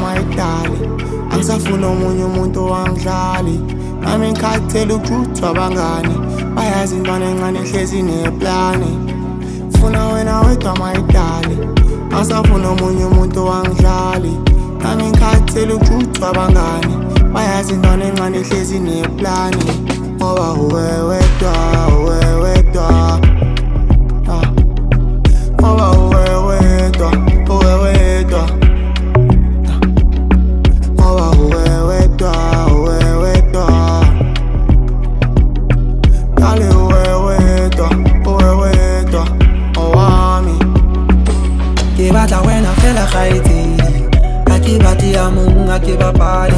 mayidali angisafuna omunye umuntu wangidlali nami ngikhathele ukuthuthwa abangani bayazi intwana encane ehlezi neplani funa wena wedwa mayidali angisafuna omunye umuntu wangidlali nami ngikhathele ukuthuthwa abangani bayazi intwana encane ehlezi neplani ngoba uwe wedwa ngoba uwe wedwa ngoba uwe wedwa dale uwe wedwa owami ke batla wena fela kgaitsedi ha ke batle ya mong ha ke bapale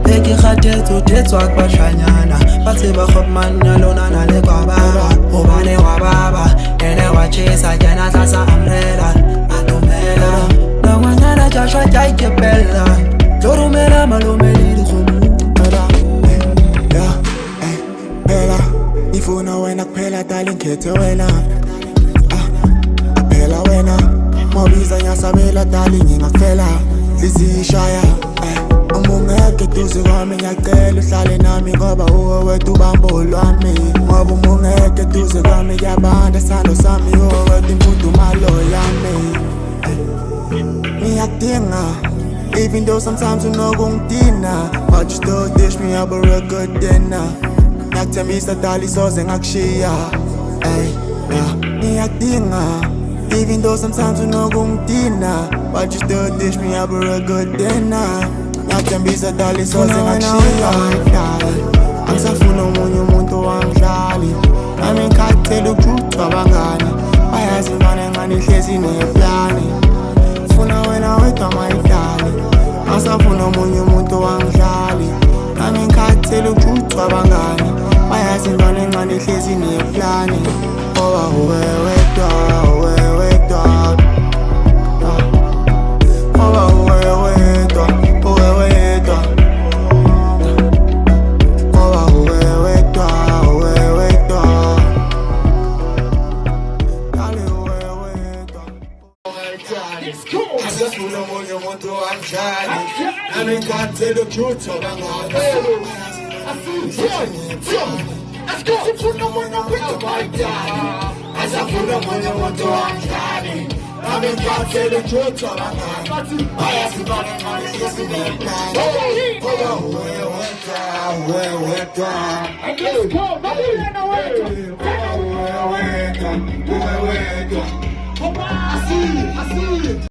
he ke kgathetse o thetswa ke bashanyana ba tseba kgopmanna lona na le kwa baba hobane wa baba ene wa chesa kena tlasa umbrella atomela na ngwanana Joshua tja ikepella tlo romela malome le dikgomo phela ifuna wena kuphela dali ngikhethe wena phela wena mawubiza ngiyasabela dali ngingakufela lizishaya uma ungeke eduze kwami ngiyacela uhlale nami ngoba uwe wedwa ubambo lwami ngoba uma ungeke eduze kwami kuyabanda sando sami uwe wedwa imfudumalo yami ngiyakudinga even though sometimes unokungidina but you still dish me up a real good dinner ngiyakuthembisa dali soze ngakushiya ngiyakudinga even though sometimes unokungidina but you still dish me up a real good dinner ngiyakuthembisa dali soze ngakushiya angisafuna omunye umuntu wangidlali nami ngikhathele ukuthuthwa abangani bayazi intwana encane ehlezi neplani funa wena wedwa mayidali angisafuna omunye umuntu wangidlali nami ngikhathele ukuthuthwa abangani bayazi intwana encane ehlezi neplani ngoba uwe wedwa ngoba uwe wedwa ngoba uwe wedwa dale uwe wedwa angisafuna omunye umuntu wangidlali nami ngikhathele ukuthuthwa abangani asifuna omunye umuntu wangidlali asafuna omunye umuntu wangidlali nami ngikhathele ukuthuthwa abangani bayazi intwana encane ehlezi neplani ngoba uwe wedwa uwe wedwa